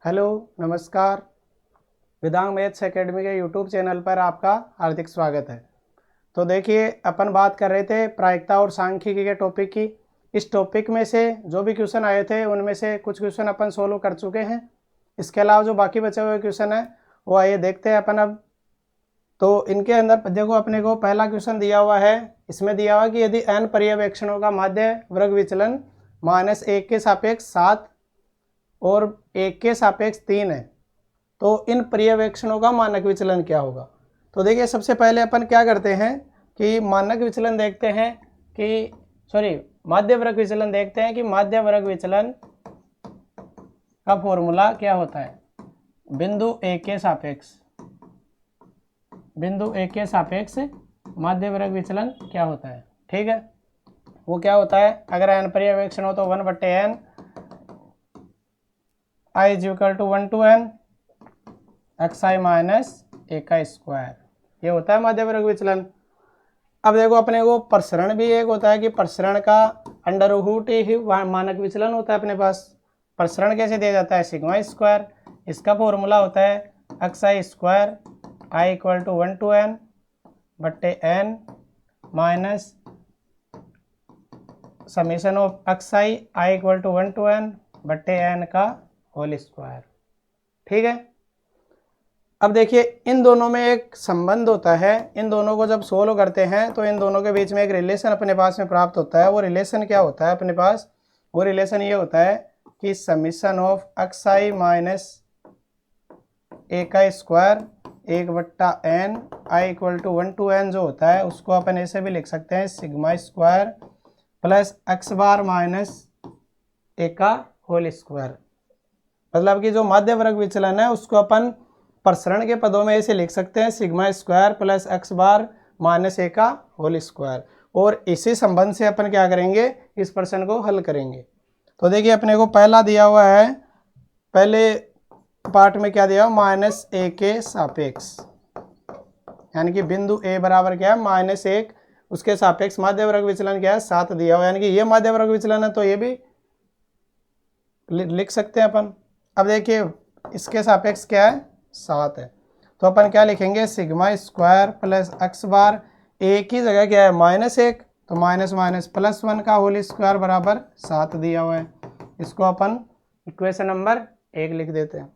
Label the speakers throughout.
Speaker 1: Hello, नमस्कार। Vedang maths academy के YouTube channel पर आपका हार्दिक स्वागत है। तो देखिए, अपन बात कर रहे थे प्रायिकता और सांख्यिकी के टॉपिक की। इस टॉपिक में से जो भी क्वेश्चन आए थे उनमें से कुछ क्वेश्चन अपन सोल्व कर चुके हैं। इसके अलावा जो बाकी बचे हुए क्वेश्चन है वो आइए देखते हैं अपन अब। तो इनके अंदर देखो, अपने को पहला क्वेश्चन दिया हुआ है। इसमें दिया हुआ कि यदि n पर्यवेक्षणों का माध्य वर्ग विचलन -1 के सापेक्ष 7 और 1 के सापेक्ष 3 है, तो इन पर्यवेक्षणों का मानक विचलन क्या होगा। तो देखिए, सबसे पहले अपन क्या करते हैं कि मानक विचलन देखते हैं कि माध्य वर्ग विचलन देखते हैं कि माध्य वर्ग विचलन का फॉर्मूला क्या होता है। बिंदु ए के सापेक्ष माध्य वर्ग विचलन क्या होता है। ठीक है, वो क्या होता है। अगर n पर्यवेक्षण हो तो 1/n i = 1 to n xi - a का स्क्वायर, ये होता है माध्य वर्ग विचलन। अब देखो, अपने को प्रसरण भी एक होता है कि प्रसरण का अंडर रूट ही मानक विचलन होता है। अपने पास प्रसरण कैसे दिया जाता है, सिग्मा स्क्वायर। इसका फॉर्मूला होता है xi square i = 1 to n बट्टे n minus summation of xi i = 1 to n बट्टे n का होल स्क्वायर। ठीक है। अब देखिए, इन दोनों में एक संबंध होता है। इन दोनों को जब सोल्व करते हैं तो इन दोनों के बीच में एक रिलेशन अपने पास में प्राप्त होता है। वो रिलेशन क्या होता है अपने पास, वो रिलेशन ये होता है कि summation of xi minus a का square 1/n i = 1 to n जो होता है, उसको अपन ऐसे भी लिख सकते हैं sigma square plus x bar minus a का होल स्क्वायर। मतलब कि जो माध्य वर्ग विचलन है उसको अपन प्रसरण के पदों में ऐसे लिख सकते हैं sigma square plus x bar minus a का होल स्क्वायर। और इसी संबंध से अपन क्या करेंगे, इस प्रश्न को हल करेंगे। तो देखिए, अपने को पहला दिया हुआ है, पहले पार्ट में क्या दिया हुआ, -a के सापेक्ष, यानी कि बिंदु a बराबर क्या है -1, उसके सापेक्ष माध्य वर्ग विचलन क्या है 7 दिया हुआ, यानी कि ये माध्य वर्ग विचलन है तो ये भी लिख सकते हैं अपन। अब देखिए, इसके सापेक्ष क्या है 7 है, तो अपन क्या लिखेंगे sigma square plus x bar, a की जगह क्या है -1, तो माइनस माइनस प्लस 1 का होल स्क्वायर बराबर 7 दिया हुआ है। इसको अपन इक्वेशन नंबर 1 लिख देते हैं।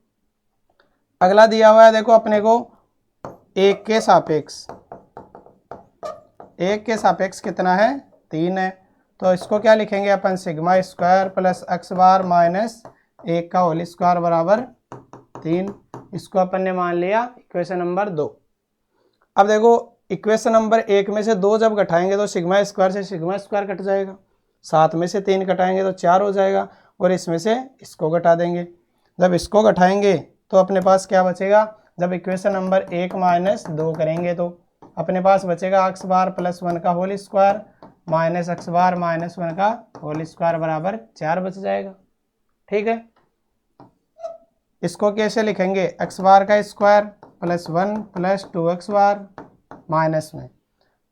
Speaker 1: अगला दिया हुआ है, देखो अपने को 1 के सापेक्ष कितना है 3 है, तो इसको क्या लिखेंगे अपन सिग्मा स्क्वायर प्लस x बार माइनस 1 का होल स्क्वायर बराबर 3। इसको अपन ने मान लिया इक्वेशन नंबर 2। अब देखो, इक्वेशन नंबर 1 में से 2 जब घटाएंगे तो सिग्मा स्क्वायर से सिग्मा स्क्वायर कट जाएगा, 7 में से 3 घटाएंगे तो 4 हो जाएगा, और इसमें से इसको घटा देंगे। जब इसको घटाएंगे तो अपने पास क्या बचेगा, जब इक्वेशन नंबर 1 माइनस 2 करेंगे तो अपने पास बचेगा x बार प्लस 1 का होल स्क्वायर माइनस x बार माइनस 1 का होल स्क्वायर बराबर 4 बच जाएगा। ठीक है, इसको कैसे लिखेंगे, x बार का स्क्वायर प्लस 1 प्लस 2x बार माइनस में,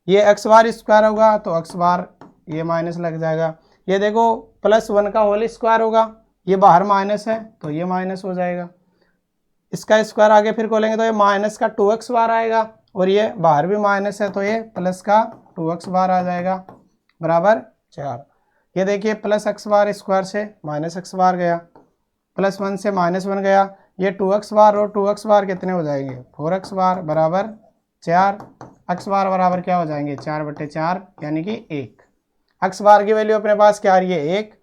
Speaker 1: ये x बार स्क्वायर होगा तो x बार ये माइनस लग जाएगा। ये देखो, प्लस 1 का होल स्क्वायर होगा, ये बाहर माइनस है तो ये माइनस हो जाएगा। इसका स्क्वायर आगे फिर खोलेंगे तो ये माइनस का 2x बार आएगा, और ये बाहर भी माइनस है तो ये प्लस का 2x बार आ जाएगा बराबर 4। ये देखिए, प्लस x बार स्क्वायर से माइनस x बार गया, प्लस 1 से माइनस 1 गया, ये 2x बार और 2x बार कितने हो जाएंगे 4x बार बराबर 4। x बार बराबर क्या हो जाएंगे 4/4, यानी कि 1। x बार की वैल्यू अपने पास क्या आ रही है 1,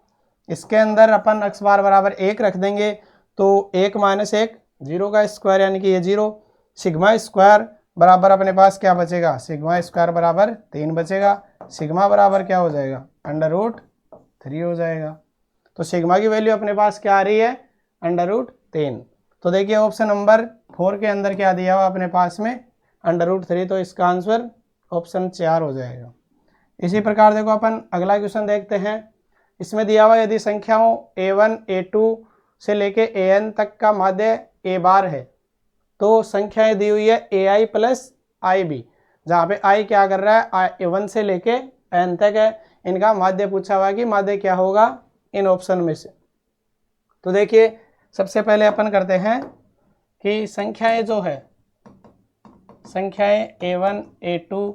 Speaker 1: इसके अंदर अपन x बार बराबर 1 रख देंगे तो 1 माइनस 1 0 का स्क्वायर, यानी कि ये 0। सिग्मा स्क्वायर बराबर अपने पास क्या बचेगा, सिग्मा स्क्वायर बराबर 3 बचेगा। सिग्मा बराबर क्या हो जाएगा √3 हो जाएगा। तो सिग्मा की वैल्यू अपने पास क्या आ रही है √3। तो देखिए, ऑप्शन नंबर 4 के अंदर क्या दिया हुआ अपने पास में √3, तो इसका आंसर ऑप्शन 4 हो जाएगा। इसी प्रकार देखो, अपन अगला क्वेश्चन देखते हैं। इसमें दिया हुआ यदि संख्याओं a1 a2 से लेके an तक का माध्य a बार है, तो संख्याएं दी हुई है ai प्लस ib, जहाँ पे i क्या कर रहा है a1 से लेके n तक है। इनका माध्य पूछा हुआ है कि माध्य क्या होगा इन ऑप्शन में से। तो देखिए, सबसे पहले अपन करते हैं कि संख्याएं जो है, संख्याएं a1 a2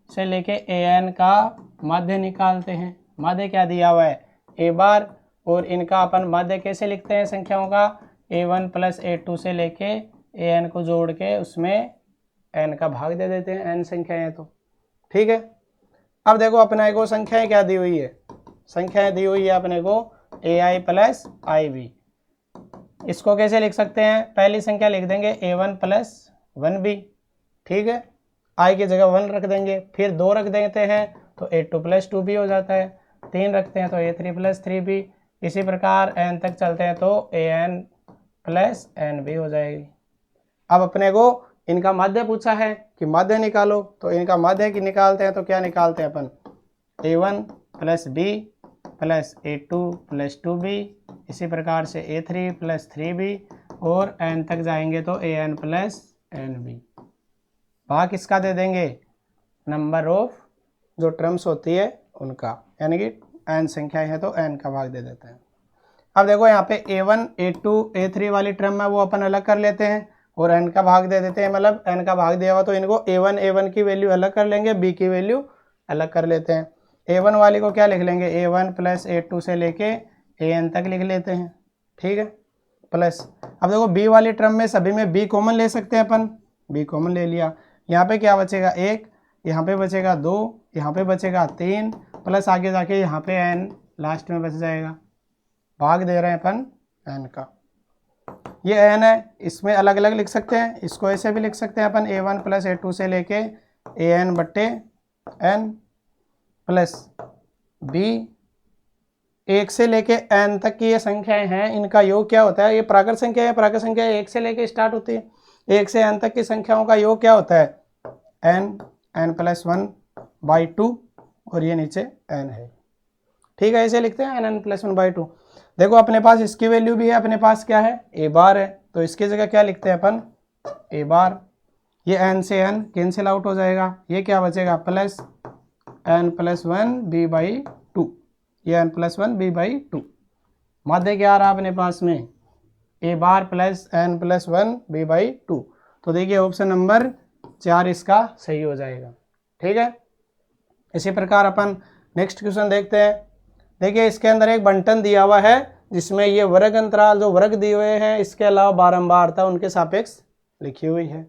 Speaker 1: से लेके an का माध्य निकालते हैं। माध्य क्या दिया हुआ है, a बार, और इनका अपन माध्य कैसे लिखते हैं संख्याओं का, a1 प्लस a2 से लेके an को जोड़ के उसमें n का भाग दे देते हैं, n संख्याएं तो ठीक है। अब देखो अपने को संख्याएं क्या दी हुई है, संख्याएं दी हुई है अपने को ai प्लस ib। इसको कैसे लिख सकते हैं, पहली संख्या लिख देंगे a1 प्लस 1b, ठीक है, i की जगह 1 रख देंगे, फिर 2 रख देते हैं तो a2 प्लस 2b हो जाता है, 3 रखते हैं तो a3 प्लस 3b, इसी प्रकार n तक चलते हैं तो an प्लस nb हो जाएगी। अब अपने को इनका माध्य पूछा है कि माध्य निकालो, तो इनका माध्य की निकालते हैं तो क्या निकालते हैं अपन, a1 plus b plus a2 plus 2b, इसी प्रकार से a3 प्लस 3b, और n तक जाएंगे तो an प्लस nb। भाग किसका दे देंगे, नंबर ऑफ जो टर्म्स होती है उनका, यानी कि n संख्याएं है तो n का भाग दे देते हैं। अब देखो यहाँ पे a1 a2 a3 वाली टर्म है वो अपन अलग कर लेते हैं और n का भाग दे देते हैं, मतलब n का भाग दिया हुआ तो इनको a1 की वैल्यू अलग कर लेंगे, b की वैल्यू अलग कर लेते हैं। a1 वाली को क्या लिख लेंगे, a1 प्लस a2 से लेके an तक लिख लेते हैं, ठीक है, प्लस। अब देखो b वाली टर्म में सभी में b कॉमन ले सकते हैं अपन, b कॉमन ले लिया, यहाँ पे क्या बचेगा 1, यहाँ पे बचेगा 2, यहाँ पे बचेगा 3, प्लस आगे जाके यहाँ पे n लास्ट में बच जाएगा। भाग दे रहे हैं अपन n का, ये n है, इसमें अलग अलग लिख सकते हैं, इसको ऐसे भी लिख सकते हैं अपन a1 प्लस a2 से लेके an बट्टे n प्लस b, 1 से लेके n तक की ये संख्याएं हैं, इनका योग क्या होता है, ये प्राकृत संख्या है, प्राकृत संख्या 1 से लेके स्टार्ट होती है, 1 से n तक की संख्याओं का योग क्या होता है, n प्लस 1 बाई 2, और ये नीचे n है, ठीक है, ऐसे लिखते हैं n प्लस 1 बाई 2। देखो अपने पास इसकी वैल्यू भी है, अपने पास क्या है a बार है, तो इसकी जगह क्या लिखते हैं अपन a बार, ये n से n कैंसिल आउट हो जाएगा, ये क्या बचेगा plus n plus 1 b by 2, ये n प्लस 1 b बाई 2। माध्य क्या आ रहा है अपने पास में, a bar plus n plus 1 b by 2, तो देखिए ऑप्शन नंबर 4 इसका सही हो जाएगा, ठीक है। इसी प्रकार अपन नेक्स्ट क्वेश्चन देखते हैं। देखिए इसके अंदर एक बंटन दिया हुआ है जिसमें ये वर्ग अंतराल जो वर्ग दिए हुए हैं, इसके अलावा बारंबारता उनके सापेक्ष लिखी हुई है,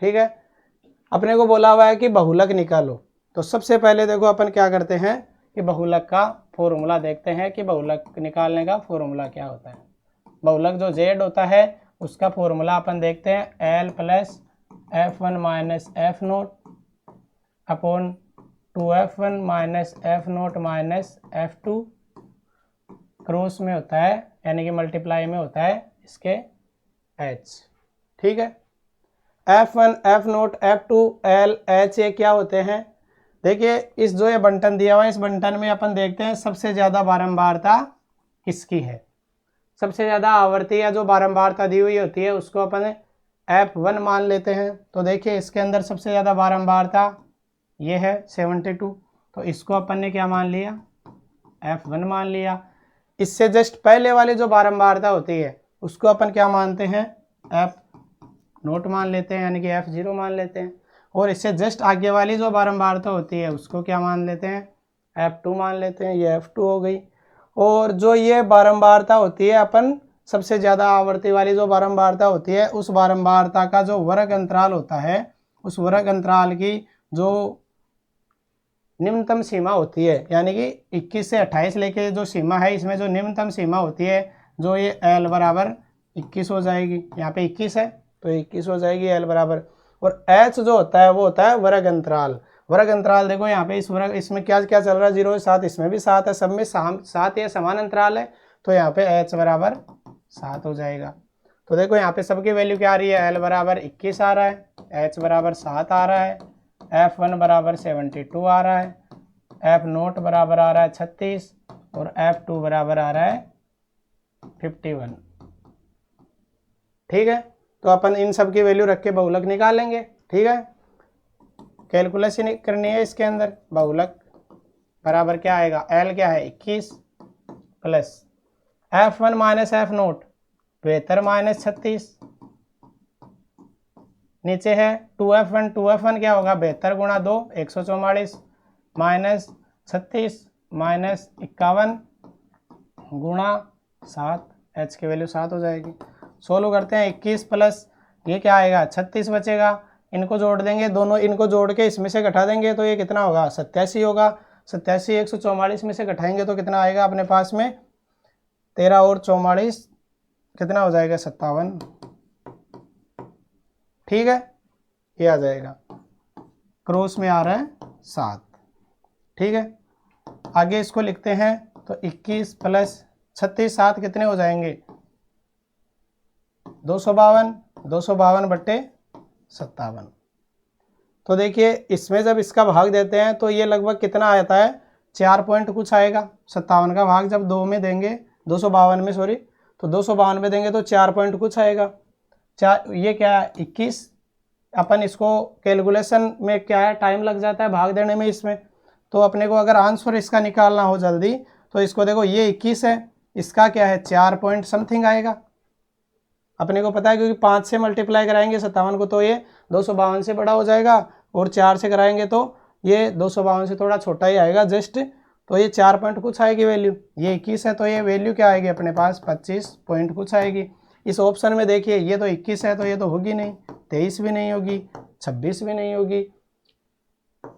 Speaker 1: ठीक है। अपने को बोला हुआ है कि बहुलक निकालो, तो सबसे पहले देखो अपन क्या करते हैं कि बहुलक का फॉर्मूला देखते हैं कि बहुलक निकालने का फॉर्मूला क्या होता है। बहुलक जो z होता है उसका फॉर्मूला अपन देखते हैं l plus f1 minus F naught upon 2f1 minus F note minus f2 cross में होता है, यानी कि मल्टीप्लाई में होता है इसके h, ठीक है। f1 f note f2 l h ये क्या होते हैं, देखिए इस जो ये बंटन दिया हुआ है इस बंटन में अपन देखते हैं सबसे ज़्यादा बारंबारता किसकी है, सबसे ज़्यादा आवर्ती या जो बारंबारता दी हुई होती है उसको अपन f1 मान लेते हैं। तो देखिए इसके अंदर सबसे ज़्यादा बारंबारता ये है 72, तो इसको अपन ने क्या मान लिया f1 मान लिया। इससे जस्ट पहले वाली जो बारंबारता होती है उसको अपन क्या मानते हैं f नोट मान लेते हैं, यानी कि f0 मान लेते हैं, और इससे जस्ट आगे वाली जो बारंबारता होती है उसको क्या मान लेते हैं f2 मान लेते हैं, ये f2 हो गई। और जो ये बारंबारता होती है अपन सबसे ज़्यादा आवर्ती वाली जो बारंबारता होती है उस बारंबारता का जो वर्ग अंतराल होता है उस वर्ग अंतराल की जो निम्नतम सीमा होती है, यानी कि 21 से 28 लेके जो सीमा है इसमें जो निम्नतम सीमा होती है जो ये l बराबर 21 हो जाएगी, यहाँ पे 21 है तो 21 हो जाएगी l बराबर। और h जो होता है वो होता है वर्ग अंतराल। वर्ग अंतराल देखो यहाँ पे इस वर्ग इसमें क्या क्या चल रहा है 0 से 7, इसमें भी 7 है, सब में 7 ये समान अंतराल है, तो यहाँ पे h बराबर 7 हो जाएगा। तो देखो यहाँ पे सबकी वैल्यू क्या आ रही है, l बराबर 21 आ रहा है, h बराबर 7 आ रहा है, f1 बराबर 72 आ रहा है, f नोट बराबर आ रहा है 36 और f2 बराबर आ रहा है 51, ठीक है। तो अपन इन सब की वैल्यू रख के बहुलक निकालेंगे, ठीक है। कैलकुलेशन करनी है इसके अंदर, बहुलक बराबर क्या आएगा, l क्या है 21 plus f1 minus F note 72 minus 36, नीचे है 2f1, 2f1 क्या होगा 72 गुणा 2 144 माइनस 36 माइनस 51 गुणा 7, h की वैल्यू 7 हो जाएगी। सोल्व करते हैं, 21 प्लस ये क्या आएगा 36 बचेगा, इनको जोड़ देंगे, दोनों इनको जोड़ के इसमें से घटा देंगे तो ये कितना होगा 87 होगा। 87 144 में से घटाएंगे तो कितना आएगा अपने पास में 13 और 44 कितना हो जाएगा 57। ठीक है, ये आ जाएगा, क्रॉस में आ रहा है 7। ठीक है, आगे इसको लिखते हैं तो 21 प्लस 36 7 कितने हो जाएंगे 252, 252 बट्टे 57। तो देखिए इसमें जब इसका भाग देते हैं तो ये लगभग कितना आता है 4 पॉइंट कुछ आएगा। 57 का भाग जब 2 में देंगे 252 में सॉरी, तो 252 में देंगे तो 4 पॉइंट कुछ आएगा। ये क्या है 21। अपन इसको कैलकुलेशन में क्या है टाइम लग जाता है भाग देने में इसमें, तो अपने को अगर आंसर इसका निकालना हो जल्दी तो इसको देखो ये 21 है, इसका क्या है 4 पॉइंट समथिंग आएगा। अपने को पता है क्योंकि 5 से मल्टीप्लाई कराएंगे 57 को तो ये 252 से बड़ा हो जाएगा, और 4 से कराएंगे तो ये 252 से थोड़ा छोटा ही आएगा जस्ट, तो ये 4 पॉइंट कुछ आएगी वैल्यू। ये 21 है तो ये वैल्यू क्या आएगी अपने पास 25 पॉइंट कुछ आएगी। इस ऑप्शन में देखिए ये तो 21 है तो ये तो होगी नहीं, 23 भी नहीं होगी, 26 भी नहीं होगी,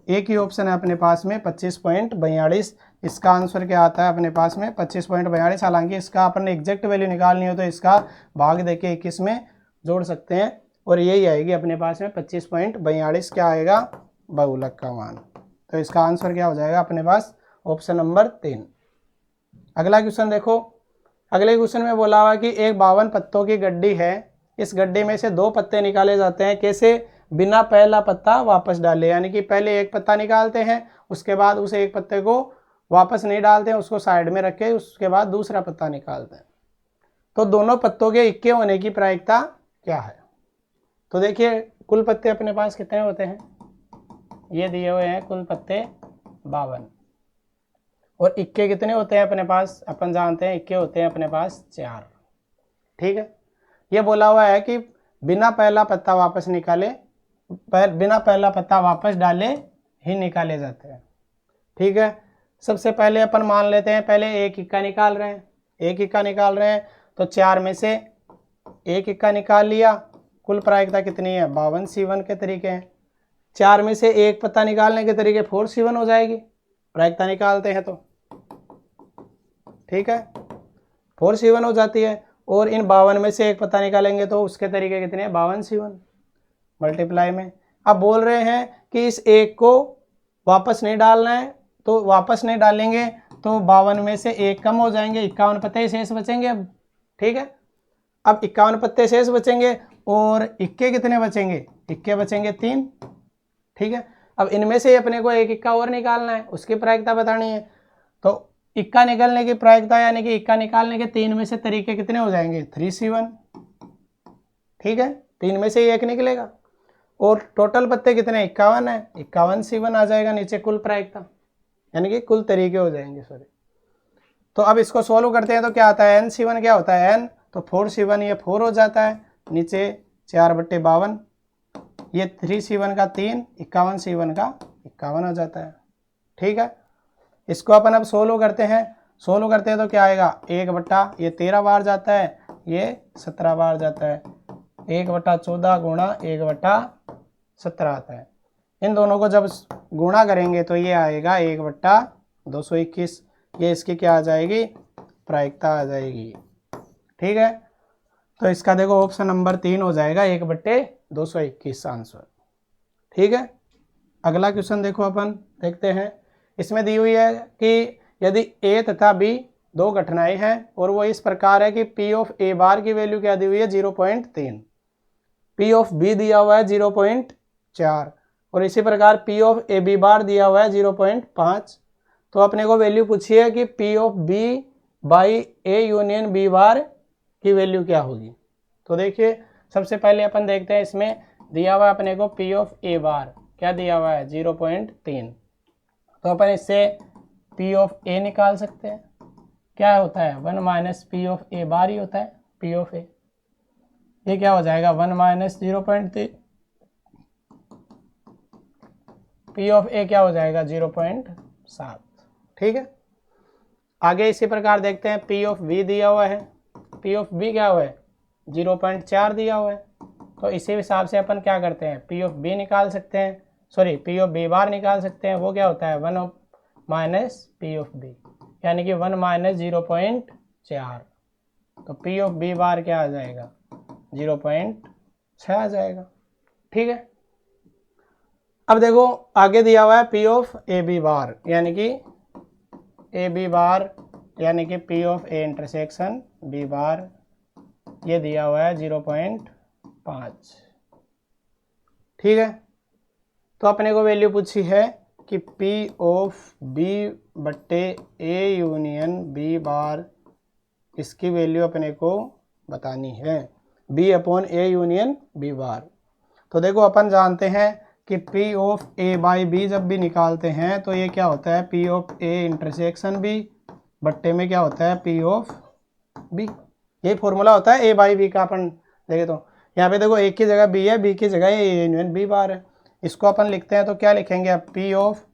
Speaker 1: एक ही ऑप्शन है अपने पास में 25.42। इसका आंसर क्या आता है अपने पास में 25.42। हालांकि इसका अपन ने एग्जैक्ट वैल्यू निकालनी हो तो इसका भाग देके 21 में जोड़ सकते हैं और यही आएगी अपने पास में 25.42 क्या आएगा बहुलक का मान। तो इसका आंसर क्या हो जाएगा अपने पास ऑप्शन नंबर 3। अगला क्वेश्चन देखो, अगले क्वेश्चन में बोला हुआ कि एक 52 पत्तों की गड्डी है, इस गड्डी में से 2 पत्ते निकाले जाते हैं, कैसे बिना पहला पत्ता वापस डाले, यानी कि पहले एक पत्ता निकालते हैं उसके बाद उस एक पत्ते को वापस नहीं डालते हैं, उसको साइड में रख के उसके बाद दूसरा पत्ता निकालते हैं। तो दोनों पत्तों के इक्के होने की प्रायिकता क्या है। तो देखिए कुल पत्ते अपने पास कितने होते हैं, ये दिए हुए हैं कुल पत्ते 52, और इक्के कितने होते हैं अपने पास, अपन जानते हैं इक्के होते हैं अपने पास 4। ठीक है, ये बोला हुआ है कि बिना पहला पत्ता वापस निकाले, बिना पहला पत्ता वापस डाले ही निकाले जाते हैं। ठीक है, सबसे पहले अपन मान लेते हैं पहले एक इक्का निकाल रहे हैं, एक इक्का निकाल रहे हैं तो 4 में से एक इक्का निकाल लिया, कुल प्रायिकता कितनी है 52 C1 के तरीके हैं। 4 में से एक पत्ता निकालने के तरीके 4 C1 हो जाएगी, प्रायिकता निकालते हैं तो ठीक है 4 C1 हो जाती है, और इन 52 में से एक पत्ता निकालेंगे तो उसके तरीके कितने हैं 52 C1 मल्टीप्लाई में। अब बोल रहे हैं कि इस एक को वापस नहीं डालना है, तो वापस नहीं डालेंगे तो 52 में से एक कम हो जाएंगे, 51 पत्ते शेष बचेंगे अब। ठीक है, अब 51 पत्ते शेष बचेंगे और इक्के कितने बचेंगे, इक्के बचेंगे 3। ठीक है, अब इनमें से अपने को एक इक्का और निकालना है, उसकी प्रायिकता बतानी है। तो इक्का निकालने की प्रायिकता यानी कि इक्का निकालने के 3 में से तरीके कितने हो जाएंगे 3 C1। ठीक है, 3 में से ही एक निकलेगा, और टोटल पत्ते कितने 51 है, 51 C1 आ जाएगा नीचे कुल प्रायिकता, यानी कि कुल तरीके हो जाएंगे सॉरी। तो अब इसको सोल्व करते हैं तो क्या आता है n C1 क्या होता है n, तो 4 C1 ये 4 हो जाता है, नीचे 4/52, ये 3 C1 का 3, 51 C1 का 51 हो जाता है। ठीक है, इसको अपन अब सोल्व करते हैं, सोल्व करते हैं तो क्या आएगा 1 ये 13 बार जाता है, ये 17 बार जाता है, 1/14 गुणा 1/17 आता है। इन दोनों को जब गुणा करेंगे तो ये आएगा 1/221, ये इसकी क्या आ जाएगी प्रायिकता आ जाएगी। ठीक है, तो इसका देखो ऑप्शन नंबर 3 हो जाएगा 1/221 आंसर। ठीक है, अगला क्वेश्चन देखो अपन देखते हैं, इसमें दी हुई है कि यदि A तथा B 2 घटनाएं हैं और वो इस प्रकार है कि P ऑफ A बार की वैल्यू क्या दी हुई है 0.3, P ऑफ B दिया हुआ है 0.4, और इसी प्रकार P ऑफ A B बार दिया हुआ है 0.5। तो अपने को वैल्यू पूछी है कि P of B by A union B बार की वैल्यू क्या होगी। तो देखिए सबसे पहले अपन देखते हैं, इसमें दिया हुआ है अपने को P ऑफ A बार क्या दिया हुआ है 0.3, तो अपन इससे P ऑफ A निकाल सकते हैं, क्या होता है 1 माइनस P ऑफ A बार ही होता है P ऑफ A। ये क्या हो जाएगा 1 माइनस 0.3, पी ऑफ ए क्या हो जाएगा 0.7। ठीक है, आगे इसी प्रकार देखते हैं पी ऑफ बी दिया हुआ है, पी ऑफ बी क्या हुआ है 0.4 दिया हुआ है, तो इसी हिसाब से अपन क्या करते हैं पी ऑफ बी निकाल सकते हैं, sorry P of B bar निकाल सकते हैं। वो क्या होता है 1 माइनस पी ऑफ बी, यानी कि 1 माइनस 0.4, तो पी ऑफ बी बार क्या आ जाएगा 0.6 आ जाएगा। ठीक है, अब देखो आगे दिया हुआ है P of A B bar, यानी कि ए बी बार यानी कि P of A intersection B bar, ये दिया हुआ है 0.5। ठीक है, तो अपने को वैल्यू पूछी है कि पी ऑफ बी बट्टे ए यूनियन बी बार, इसकी वैल्यू अपने को बतानी है, B upon A union B bar. तो देखो अपन जानते हैं कि P of A by B जब भी निकालते हैं तो ये क्या होता है P of A intersection B बट्टे में क्या होता है पी ऑफ बी, ये फॉर्मूला होता है ए बाई बी का। अपन देखे तो यहाँ पे देखो एक की जगह बी है, बी की जगह ए यूनियन बी बार है, इसको अपन लिखते हैं तो क्या लिखेंगे अब P of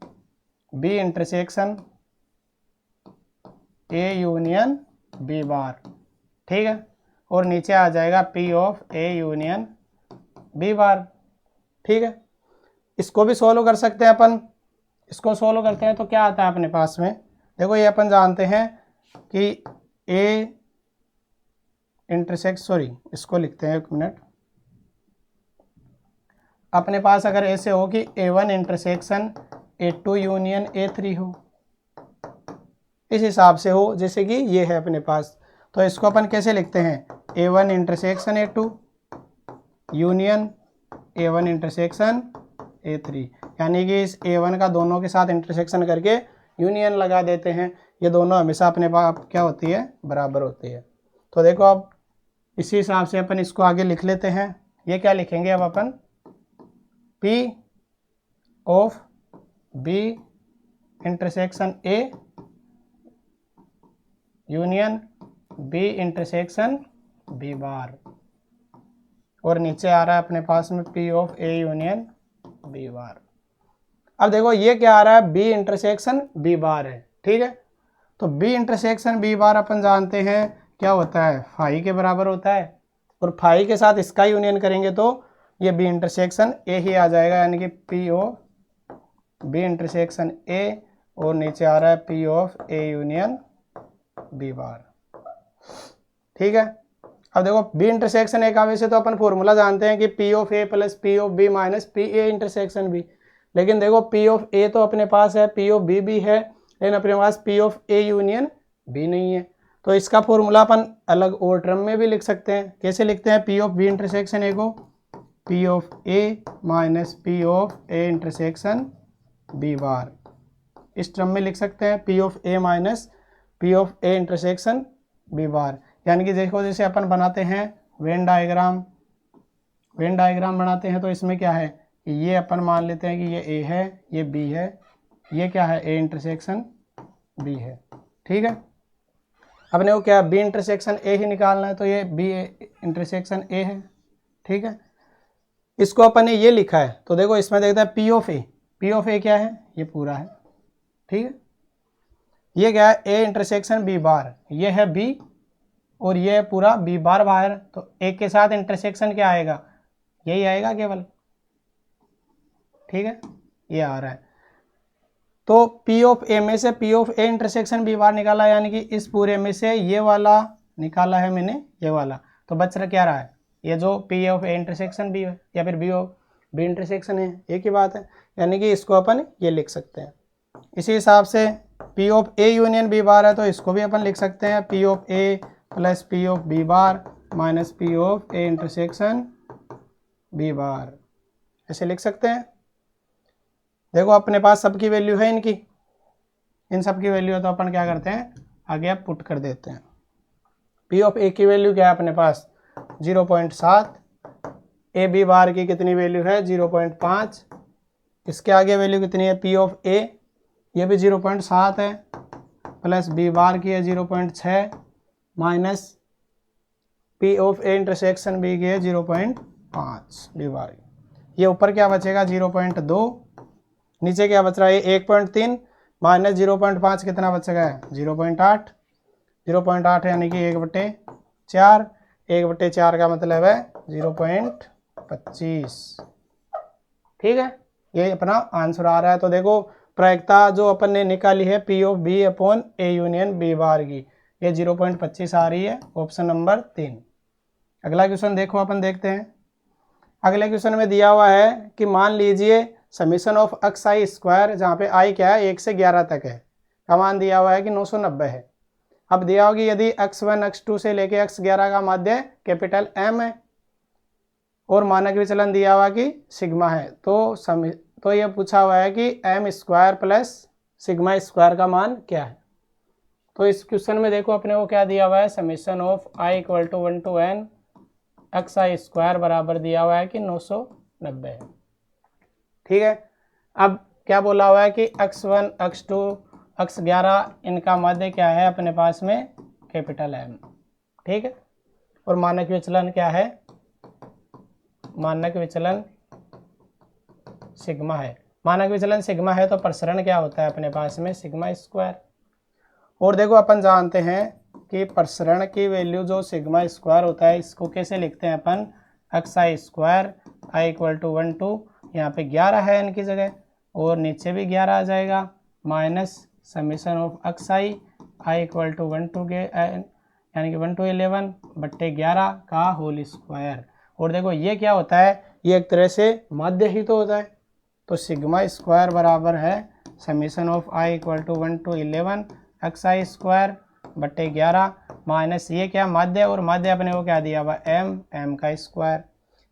Speaker 1: B intersection A union B bar. ठीक है, और नीचे आ जाएगा P of A union B bar. ठीक है, इसको भी सोल्व कर सकते हैं अपन, इसको सोल्व करते हैं तो क्या आता है अपने पास में, देखो ये अपन जानते हैं कि ए इंटरसेक्ट, सॉरी इसको लिखते हैं 1 मिनट, अपने पास अगर ऐसे हो कि A1 intersection A2 union A3 हो, इस हिसाब से हो जैसे कि ये है अपने पास, तो इसको अपन कैसे लिखते हैं A1 intersection A2 union A1 intersection A3, यानी कि इस A1 का दोनों के साथ इंटरसेक्शन करके यूनियन लगा देते हैं, ये दोनों हमेशा अपने पास क्या होती है बराबर होती है। तो देखो अब इसी हिसाब से अपन इसको आगे लिख लेते हैं, ये क्या लिखेंगे अब अपन P of B intersection A union B intersection B बार, और नीचे आ रहा है अपने पास में P of A union B बार। अब देखो ये क्या आ रहा है B इंटरसेक्शन B बार है। ठीक है, तो B इंटरसेक्शन B बार अपन जानते हैं क्या होता है फाई के बराबर होता है, और फाई के साथ इसका यूनियन करेंगे तो ये B इंटरसेक्शन A ही आ जाएगा, यानी कि P of B intersection A, और नीचे आ रहा है P of A union B बार। ठीक है, अब देखो B इंटरसेक्शन A का वैसे तो अपन फॉर्मूला जानते हैं कि P of A plus P of B minus P A intersection B, लेकिन देखो P ऑफ A तो अपने पास है, P ऑफ B भी है, लेकिन अपने पास P of A union B नहीं है, तो इसका फॉर्मूला अपन अलग और टर्म में भी लिख सकते हैं। कैसे लिखते हैं P of B intersection A को P of A minus P of A intersection B बार, इस टर्म में लिख सकते हैं P of A minus P of A intersection B बार, यानी कि देखो जैसे अपन बनाते हैं वेन डायग्राम बनाते हैं, तो इसमें क्या है कि ये अपन मान लेते हैं कि ये A है, ये B है, ये क्या है A इंटरसेक्शन B है। ठीक है, अपने को क्या B इंटरसेक्शन A ही निकालना है, तो ये B इंटरसेक्शन A है। ठीक है, इसको अपन ने ये लिखा है, तो देखो इसमें देखते हैं P ऑफ A क्या है ये पूरा है। ठीक है, ये क्या है A इंटरसेक्शन B बार, ये है B और ये पूरा B बार बाहर, तो A के साथ इंटरसेक्शन क्या आएगा यही आएगा केवल। ठीक है, ये आ रहा है, तो P ऑफ A में से P of A intersection B बार निकाला, यानी कि इस पूरे में से ये वाला निकाला है मैंने, ये वाला, तो बच रहा क्या रहा है ये जो P of A intersection B है या फिर B ऑफ B इंटरसेक्शन है, एक ही बात है, यानी कि इसको अपन ये लिख सकते हैं। इसी हिसाब से P of A union B बार है, तो इसको भी अपन लिख सकते हैं P of A plus P of B bar minus P of A intersection B बार, ऐसे लिख सकते हैं। देखो अपने पास सबकी वैल्यू है इनकी, इन सब की वैल्यू है, तो अपन क्या करते हैं आगे आप पुट कर देते हैं। P ऑफ A की वैल्यू क्या है अपने पास 0.7, A B बार की कितनी वैल्यू है 0.5, इसके आगे वैल्यू कितनी है P ऑफ A, ये भी 0.7 है, प्लस B बार की है 0.6 minus P of A intersection B की है 0.5 दीवार। ये ऊपर क्या बचेगा 0.2, नीचे क्या बच रहा है 1.3 माइनस 0.5 कितना बचेगा 0.8। 0.8 यानी कि 1/4, 1/4 का मतलब है 0.25। ठीक है, ये अपना आंसर आ रहा है। तो देखो प्रायिकता जो अपन ने निकाली है P of B upon A union B बार की, ये 0.25 आ रही है, ऑप्शन नंबर 3। अगला क्वेश्चन देखो, अपन देखते हैं। अगले क्वेश्चन में दिया हुआ है कि मान लीजिए summation of x i square, जहाँ पे आई क्या है 1 से 11 तक है, का मान दिया हुआ है कि 990 है। अब दिया होगी यदि x1 x2 से लेके x11 का माध्य कैपिटल M है और मानक विचलन दिया हुआ कि सिग्मा है, तो ये पूछा हुआ है कि m square plus sigma square का मान क्या है। तो इस क्वेश्चन में देखो अपने को क्या दिया हुआ है, summation of i equal to 1 to n x i square बराबर दिया हुआ है कि 990 है। ठीक है, अब क्या बोला हुआ है कि x1 x2 x11 इनका माध्य क्या है अपने पास में कैपिटल M। ठीक है, और मानक विचलन क्या है, मानक विचलन सिग्मा है। मानक विचलन सिग्मा है तो प्रसरण क्या होता है अपने पास में सिग्मा स्क्वायर। और देखो अपन जानते हैं कि प्रसरण की वैल्यू जो सिग्मा स्क्वायर होता है, इसको कैसे लिखते हैं अपन, x i square i equal to 1 to, यहाँ पे 11 है इनकी जगह और नीचे भी 11 आ जाएगा, minus summation of x i equal to 1 to यानी कि 1 to 11 बट्टे 11 का होल स्क्वायर। और देखो ये क्या होता है, ये एक तरह से माध्य ही तो होता है, तो सिग्मा स्क्वायर बराबर है summation of i equal to 1 to 11 x i square बट्टे 11 माइनस ये क्या माध्य, और माध्य अपने को क्या दिया हुआ m का स्क्वायर।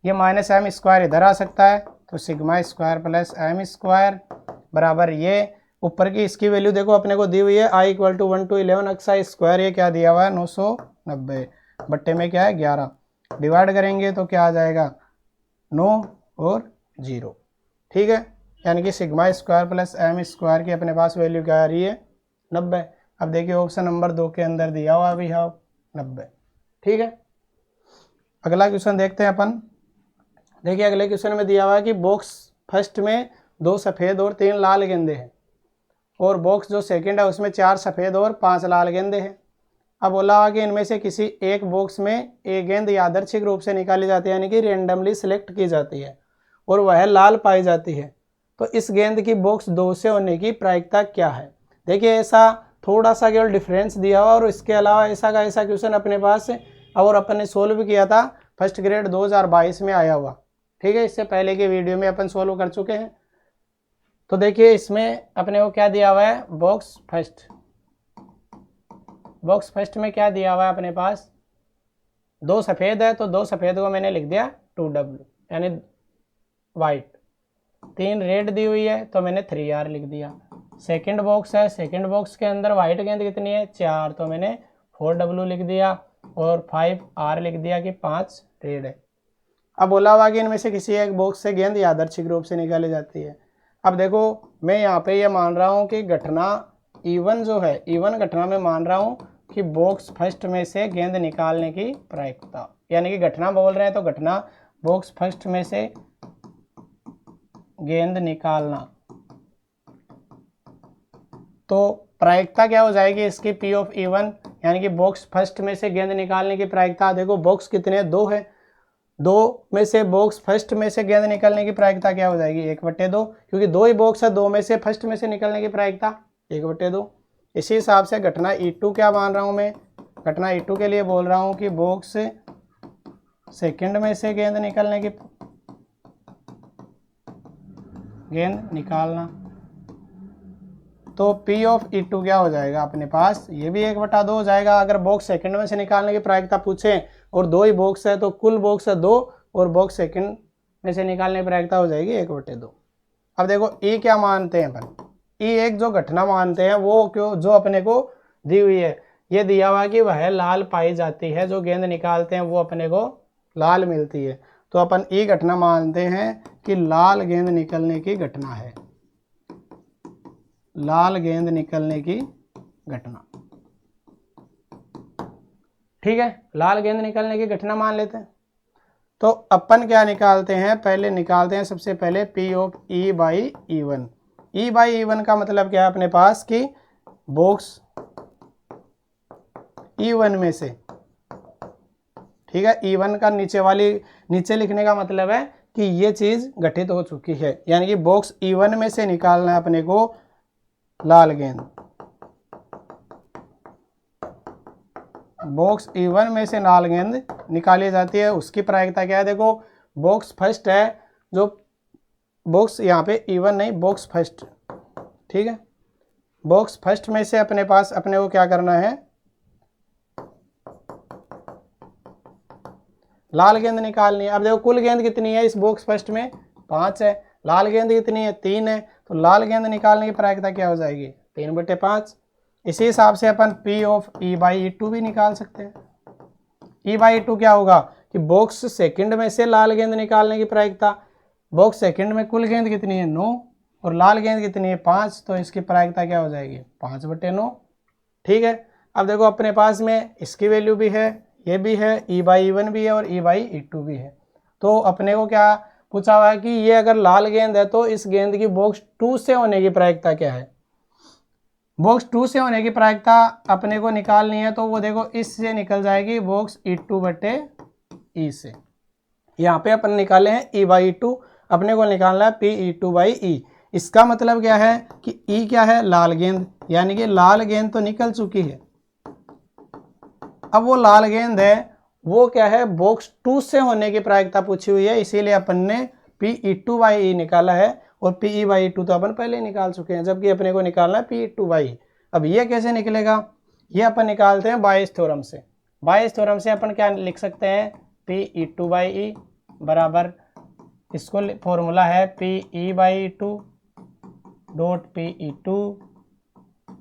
Speaker 1: ये माइनस m स्क्वायर इधर आ सकता है, तो sigma square plus m square बराबर ये ऊपर की इसकी वैल्यू देखो अपने को दी हुई है i equal to 1 to 11 x i square, ये क्या दिया हुआ है 990 बट्टे में क्या है 11, डिवाइड करेंगे तो क्या आ जाएगा 9 और 0। ठीक है, यानी कि sigma square plus m square की अपने पास वैल्यू क्या आ रही है 90। अब देखिए ऑप्शन नंबर 2 के अंदर दिया हुआ भी है 90। ठीक है, अगला क्वेश्चन देखते हैं अपन। देखिए अगले क्वेश्चन में दिया हुआ है कि बॉक्स फर्स्ट में 2 सफ़ेद और 3 लाल गेंदे हैं और बॉक्स जो सेकंड है उसमें 4 सफ़ेद और 5 लाल गेंदे हैं। अब बोला हुआ कि इनमें से किसी एक बॉक्स में एक गेंद यादृच्छिक रूप से निकाली जाती है, यानी कि रेंडमली सिलेक्ट की जाती है और वह लाल पाई जाती है, तो इस गेंद की बॉक्स 2 से होने की प्रायिकता क्या है। देखिए ऐसा थोड़ा सा केवल डिफरेंस दिया हुआ और इसके अलावा ऐसा का ऐसा क्वेश्चन अपने पास और अपन ने सोल्व किया था फर्स्ट ग्रेड 2022 में आया हुआ। ठीक है, इससे पहले के वीडियो में अपन सोल्व कर चुके हैं। तो देखिए इसमें अपने को क्या दिया हुआ है, बॉक्स फर्स्ट में क्या दिया हुआ है अपने पास 2 सफ़ेद है, तो 2 सफ़ेद को मैंने लिख दिया 2W यानी वाइट, 3 रेड दी हुई है तो मैंने 3R लिख दिया। सेकंड बॉक्स है, सेकंड बॉक्स के अंदर वाइट गेंद कितनी है 4, तो मैंने 4W लिख दिया और 5R लिख दिया कि 5 रेड है। अब बोला हुआ कि इनमें से किसी एक बॉक्स से गेंद यादृच्छिक रूप से निकाली जाती है। अब देखो मैं यहाँ पे ये मान रहा हूँ कि घटना E1 जो है, E1 घटना में मान रहा हूँ कि बॉक्स फर्स्ट में से गेंद निकालने की प्रायिकता, यानी कि घटना बोल रहे हैं तो घटना बॉक्स फर्स्ट में से गेंद निकालना, तो प्रायिकता क्या हो जाएगी इसकी P ऑफ E1, यानी कि बॉक्स फर्स्ट में से गेंद निकालने की प्रायिकता। देखो बॉक्स कितने 2 है, 2 में से बॉक्स फर्स्ट में से गेंद निकलने की प्रायिकता क्या हो जाएगी 1/2, क्योंकि 2 ही बॉक्स है, 2 में से फर्स्ट में से निकलने की प्रायिकता 1/2। इसी हिसाब से घटना E2 क्या मान रहा हूँ मैं, घटना E2 के लिए बोल रहा हूँ कि बॉक्स सेकंड में से गेंद निकालना, तो P ऑफ E2 क्या हो जाएगा अपने पास, ये भी 1/2 हो जाएगा। अगर बॉक्स सेकंड में से निकालने की प्रायिकता पूछे और 2 ही बॉक्स है तो कुल बॉक्स है 2 और बॉक्स सेकंड में से निकालने की प्रायिकता हो जाएगी 1/2। अब देखो E क्या मानते हैं अपन, E एक जो घटना मानते हैं वो क्यों, जो अपने को दी हुई है, ये दिया हुआ कि वह लाल पाई जाती है, जो गेंद निकालते हैं वो अपने को लाल मिलती है, तो अपन E घटना मानते हैं कि लाल गेंद निकलने की घटना है, लाल गेंद निकलने की घटना। ठीक है, लाल गेंद निकलने की घटना मान लेते हैं। तो अपन क्या निकालते हैं, पहले निकालते हैं सबसे पहले P of E by E1। E by E1 का मतलब क्या है अपने पास कि बॉक्स E1 में से, ठीक है, E1 का नीचे लिखने का मतलब है कि ये चीज घटित हो चुकी है, यानी कि बॉक्स E1 में से निकालना है अपने को लाल गेंद। बॉक्स E1 में से लाल गेंद निकाली जाती है, उसकी प्रायिकता क्या है, देखो बॉक्स फर्स्ट है, जो बॉक्स यहाँ पे E1 नहीं, बॉक्स फर्स्ट, ठीक है, बॉक्स फर्स्ट में से अपने को क्या करना है, लाल गेंद निकालनी है। अब देखो कुल गेंद कितनी है इस बॉक्स फर्स्ट में, 5 है, लाल गेंद कितनी है, 3 है, तो लाल गेंद निकालने की प्रायिकता क्या हो जाएगी, 3/5। इसी हिसाब से अपन P of E by E2 भी निकाल सकते हैं। E बाई E2 क्या होगा कि बॉक्स सेकंड में से लाल गेंद निकालने की प्रायिकता, बॉक्स सेकंड में कुल गेंद कितनी है 9 और लाल गेंद कितनी है 5, तो इसकी प्रायिकता क्या हो जाएगी 5/9, ठीक है। अब देखो अपने पास में इसकी वैल्यू भी है, ये भी है, E बाई E1 भी है और E बाई E2 भी है। तो अपने को क्या पूछा हुआ है कि ये अगर लाल गेंद है तो इस गेंद की बॉक्स 2 से होने की प्रायिकता क्या है। बॉक्स 2 से होने की प्रायिकता अपने को निकालनी है, तो वो देखो इससे निकल जाएगी बॉक्स E2/E से। यहाँ पे अपन निकाले हैं E बाई E2, अपने को निकालना है P E2 E। इसका मतलब क्या है कि E क्या है, लाल गेंद, यानी कि लाल गेंद तो निकल चुकी है। अब वो लाल गेंद है वो क्या है, बॉक्स 2 से होने की प्रायिकता पूछी हुई है, इसीलिए अपन ने P E2/E निकाला है, और P E/E2 तो अपन पहले निकाल चुके हैं, जबकि अपने को निकालना है P E2/E। अब ये कैसे निकलेगा, ये अपन निकालते हैं बायस थ्योरम से। बायस थ्योरम से अपन क्या लिख सकते हैं, P E2/E बराबर, इसको फॉर्मूला है P E/E2 dot P E2,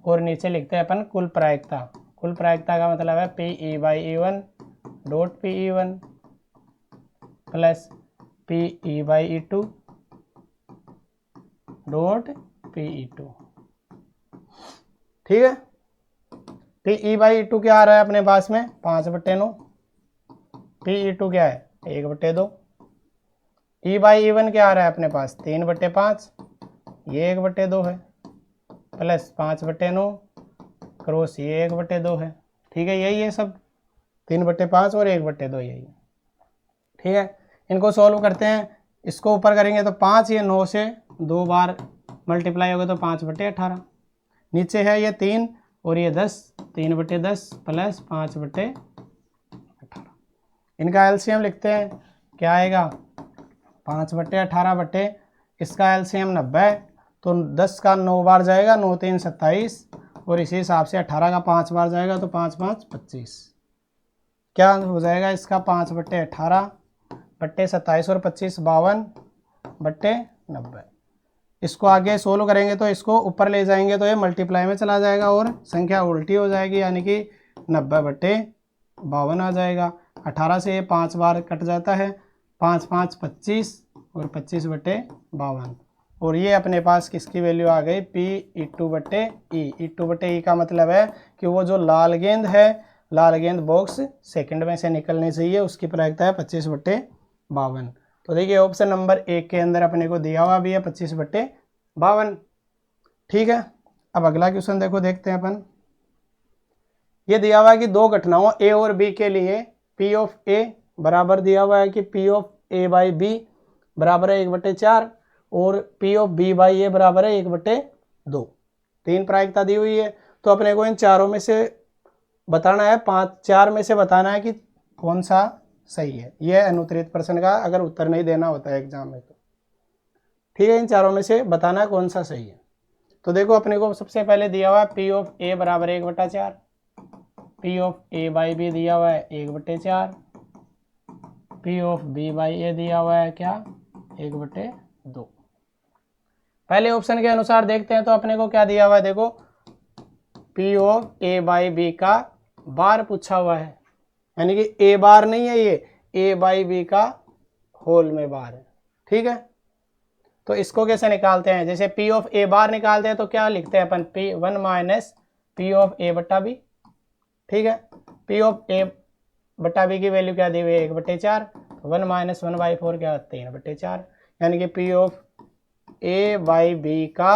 Speaker 1: और नीचे लिखते हैं अपन कुल प्रायिकता। कुल प्रायिकता का मतलब है P E/E1 dot P E1 plus P E/E2 dot P E2, ठीक है। P E/E2 क्या आ रहा है अपने पास में 5/9, P E2 क्या है 1/2, E/E1 क्या आ रहा है अपने पास 3/5, ये 1/2 है, प्लस 5/9 क्रॉस ये 1/2 है, ठीक है, यही है सब, 3/5 और 1/2 यही है, ठीक है। इनको सॉल्व करते हैं, इसको ऊपर करेंगे तो 5, ये 9 से 2 बार मल्टीप्लाई होगा तो 5/18, नीचे है ये 3 और ये 10, 3/10 प्लस 5/18, इनका एलसीएम लिखते हैं, क्या आएगा 5/18 बटे इसका एलसीएम 90, तो 10 का 9 बार जाएगा, 9 3 27, और इसी हिसाब से 18 का 5 बार जाएगा तो 5 5 25, क्या हो जाएगा इसका 5/18 बट्टे 27 और 25 52/90। इसको आगे सोल्व करेंगे तो इसको ऊपर ले जाएंगे तो ये मल्टीप्लाई में चला जाएगा और संख्या उल्टी हो जाएगी, यानी कि 90/52 आ जाएगा। 18 से ये 5 बार कट जाता है, 5 5 25 और 25/52, और ये अपने पास किसकी वैल्यू आ गई P E2/E। E2/E का मतलब है कि वो जो लाल गेंद है, लाल गेंद बॉक्स सेकंड में से निकलनी चाहिए, उसकी प्रायिकता है 25/52। तो देखिए ऑप्शन नंबर 1 के अंदर अपने को दिया हुआ भी है 25/52, ठीक है। अब अगला क्वेश्चन देखो, देखते हैं अपन। ये दिया हुआ है कि दो घटनाओं A और B के लिए P ऑफ A बराबर दिया हुआ है कि P ऑफ A/B बराबर है 1/4 और P ऑफ B/A बराबर है 1/2। 3 प्रायिकता दी हुई है, तो अपने को इन चारों में से बताना है, 4 में से बताना है कि कौन सा सही है। यह अनुत्तरित प्रश्न का अगर उत्तर नहीं देना होता है एग्जाम में तो, ठीक है, इन चारों में से बताना है कौन सा सही है। तो देखो अपने को सबसे पहले दिया हुआ है P ऑफ A बराबर 1/4, P ऑफ A/B दिया हुआ है 1/4, P ऑफ B/A दिया हुआ है क्या 1/2। पहले ऑप्शन के अनुसार देखते हैं तो अपने को क्या दिया हुआ है, देखो P ऑफ A/B का बार पूछा हुआ है, यानी कि A बार नहीं है, ये A/B का होल में बार है, ठीक है। तो इसको कैसे निकालते हैं, जैसे P ऑफ A बार निकालते हैं तो क्या लिखते हैं अपन P1 minus P of A/B, ठीक है। P ऑफ A बटा बी की वैल्यू क्या दी हुई है 1/4, 1 माइनस 1/4 क्या 3/4, यानी कि P of A by B का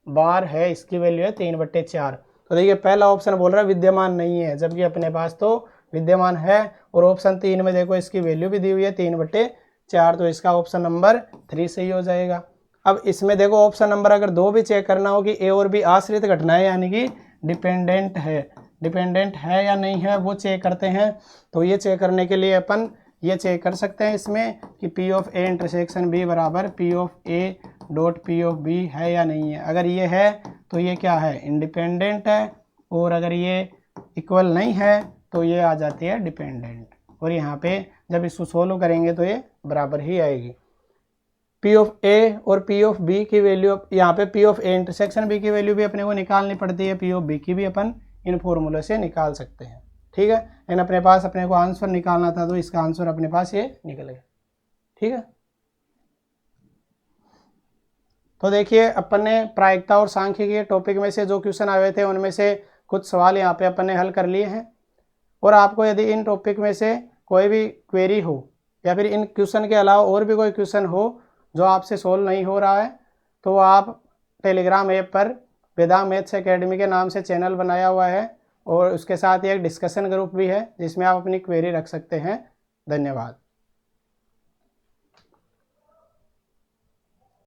Speaker 1: बार है, इसकी वैल्यू है 3/4। तो देखिए पहला ऑप्शन बोल रहा है विद्यमान नहीं है, जबकि अपने पास तो विद्यमान है। और ऑप्शन 3 में देखो इसकी वैल्यू भी दी हुई है 3/4, तो इसका ऑप्शन नंबर 3 सही हो जाएगा। अब इसमें देखो ऑप्शन नंबर अगर 2 भी चेक करना हो कि ए और बी आश्रित घटना है यानी कि डिपेंडेंट है या नहीं है, वो चेक करते हैं। तो ये चेक करने के लिए अपन ये चेक कर सकते हैं इसमें कि P of A intersection B बराबर P of A dot P of B है या नहीं है। अगर ये है तो ये क्या है इंडिपेंडेंट है, और अगर ये इक्वल नहीं है तो ये आ जाती है डिपेंडेंट। और यहाँ पे जब इसको सोल्व करेंगे तो ये बराबर ही आएगी। पी ऑफ ए और पी ऑफ बी की वैल्यू, यहाँ पे P of A intersection B की वैल्यू भी अपने को निकालनी पड़ती है, पी ऑफ बी की भी अपन इन फॉर्मूले से निकाल सकते हैं। ठीक है, लेकिन अपने पास अपने को आंसर निकालना था तो इसका आंसर अपने पास ये निकल गया। ठीक है, तो देखिए अपन ने प्रायिकता और सांख्यिकी के टॉपिक में से जो क्वेश्चन आए थे उनमें से कुछ सवाल यहाँ पे अपन ने हल कर लिए हैं। और आपको यदि इन टॉपिक में से कोई भी क्वेरी हो या फिर इन क्वेश्चन के अलावा और भी कोई क्वेश्चन हो जो आपसे सोल्व नहीं हो रहा है, तो आप टेलीग्राम ऐप पर वेदांग मैथ्स एकेडमी के नाम से चैनल बनाया हुआ है, और उसके साथ ही एक डिस्कशन ग्रुप भी है जिसमें आप अपनी क्वेरी रख सकते हैं। धन्यवाद।